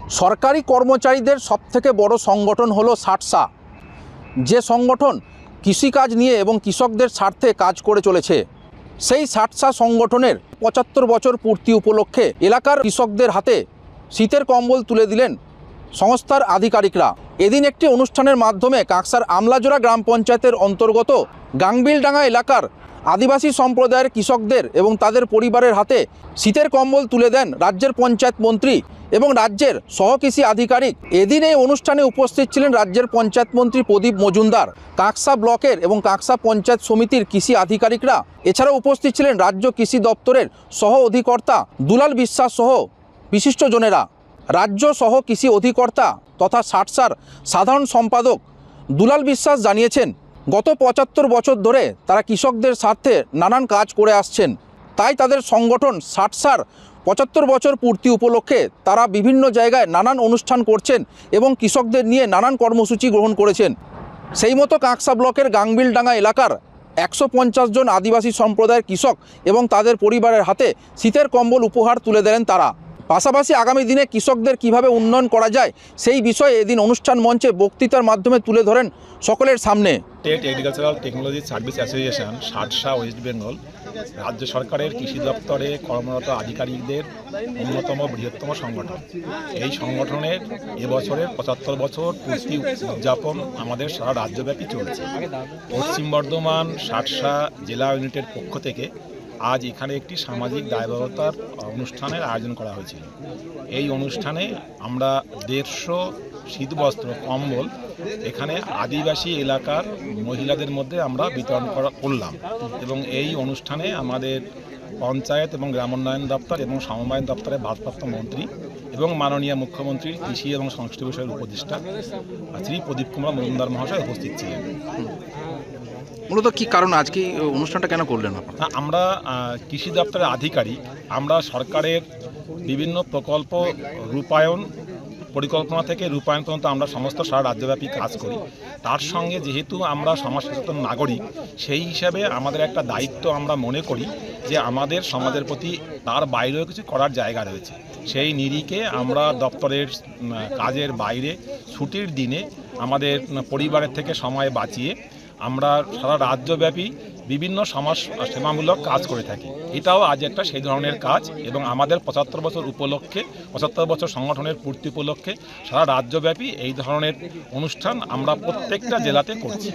সরকারি কর্মচারীদের সবথেকে বড় সংগঠন হলো সাটসা, যে সংগঠন কৃষিকাজ নিয়ে এবং কৃষকদের স্বার্থে কাজ করে চলেছে। সেই সাটসা সংগঠনের ৭৫ বছর পূর্তি উপলক্ষে এলাকার কৃষকদের হাতে শীতের কম্বল তুলে দিলেন সংস্থার আধিকারিকরা। এদিন একটি অনুষ্ঠানের মাধ্যমে কাঁকসার আমলাজোড়া গ্রাম পঞ্চায়েতের অন্তর্গত গাংবিলডাঙ্গা এলাকার আদিবাসী সম্প্রদায়ের কৃষকদের এবং তাদের পরিবারের হাতে শীতের কম্বল তুলে দেন রাজ্যের পঞ্চায়েত মন্ত্রী এবং রাজ্যের সহকৃষি আধিকারিক। এদিন এই অনুষ্ঠানে উপস্থিত ছিলেন রাজ্যের পঞ্চায়েত মন্ত্রী প্রদীপ মজুমদার, কাঁকসা ব্লকের এবং কাঁকসা পঞ্চায়েত সমিতির কৃষি আধিকারিকরা। এছাড়াও উপস্থিত ছিলেন রাজ্য কৃষি দপ্তরের সহ অধিকর্তা দুলাল বিশ্বাস সহ বিশিষ্টজনেরা। রাজ্য সহ কৃষি অধিকর্তা তথা সাটসার সাধারণ সম্পাদক দুলাল বিশ্বাস জানিয়েছেন, গত ৭৫ বছর ধরে তারা কৃষকদের স্বার্থে নানান কাজ করে আসছেন। তাই তাদের সংগঠন সাটসার ৭৫ বছর পূর্তি উপলক্ষে তারা বিভিন্ন জায়গায় নানান অনুষ্ঠান করছেন এবং কৃষকদের নিয়ে নানান কর্মসূচি গ্রহণ করেছেন। সেই মতো কাঁকসা ব্লকের গাংবিলডাঙ্গা এলাকার ১৫০ জন আদিবাসী সম্প্রদায়ের কৃষক এবং তাদের পরিবারের হাতে শীতের কম্বল উপহার তুলে দিলেন তারা। পাশাপাশি আগামী দিনে কৃষকদের কিভাবে উন্নয়ন করা যায় সেই বিষয়ে এদিন অনুষ্ঠান মঞ্চে বক্তৃতার মাধ্যমে তুলে ধরেন সকলের সামনে। State agricultural technology service association SATSA West Bengal রাজ্য সরকারের কৃষি দপ্তরে কর্মরত আধিকারিকদের অন্যতম বৃহত্তম সংগঠন। এই সংগঠনের এবছরের ৭৫ বছর পূর্তি উদযাপন আমাদের সারা রাজ্যব্যাপী চলছে। পশ্চিম বর্ধমান সাটসা জেলা ইউনিটের পক্ষ থেকে আজ এখানে একটি সামাজিক দায়বদ্ধতার অনুষ্ঠানের আয়োজন করা হয়েছিল। এই অনুষ্ঠানে আমরা ১৫০ শীতবস্ত্র কম্বল এখানে আদিবাসী এলাকার মহিলাদের মধ্যে আমরা বিতরণ করলাম এবং এই অনুষ্ঠানে আমাদের পঞ্চায়েত এবং গ্রামোন্নয়ন দপ্তর এবং সমবায়ন দপ্তরের ভারপ্রাপ্ত মন্ত্রী এবং মাননীয় মুখ্যমন্ত্রীর কৃষি এবং সংস্কৃতি বিষয়ের উপদেষ্টা শ্রী প্রদীপ কুমার মজুমদার মহাশয় উপস্থিত ছিলেন। মূলত কী কারণ আজকে অনুষ্ঠানটা কেন করলেন? আমরা কৃষি দপ্তরের আধিকারিক, আমরা সরকারের বিভিন্ন প্রকল্প রূপায়ণ পরিকল্পনা থেকে রূপায়ণ পর্যন্ত আমরা সমস্ত সারা রাজ্যব্যাপী কাজ করি। তার সঙ্গে যেহেতু আমরা সমাজ সচেতন নাগরিক, সেই হিসাবে আমাদের একটা দায়িত্ব আমরা মনে করি যে আমাদের সমাজের প্রতি তার বাইরেও কিছু করার জায়গা রয়েছে। সেই নিরিখে আমরা দপ্তরের কাজের বাইরে ছুটির দিনে আমাদের পরিবারের থেকে সময় বাঁচিয়ে আমরা সারা রাজ্যব্যাপী বিভিন্ন সমাজ সেবামূলক কাজ করে থাকি। এটাও আজ একটা সেই ধরনের কাজ এবং আমাদের ৭৫ বছর উপলক্ষে ৭৫ বছর সংগঠনের পূর্তি উপলক্ষে সারা রাজ্যব্যাপী এই ধরনের অনুষ্ঠান আমরা প্রত্যেকটা জেলাতে করছি।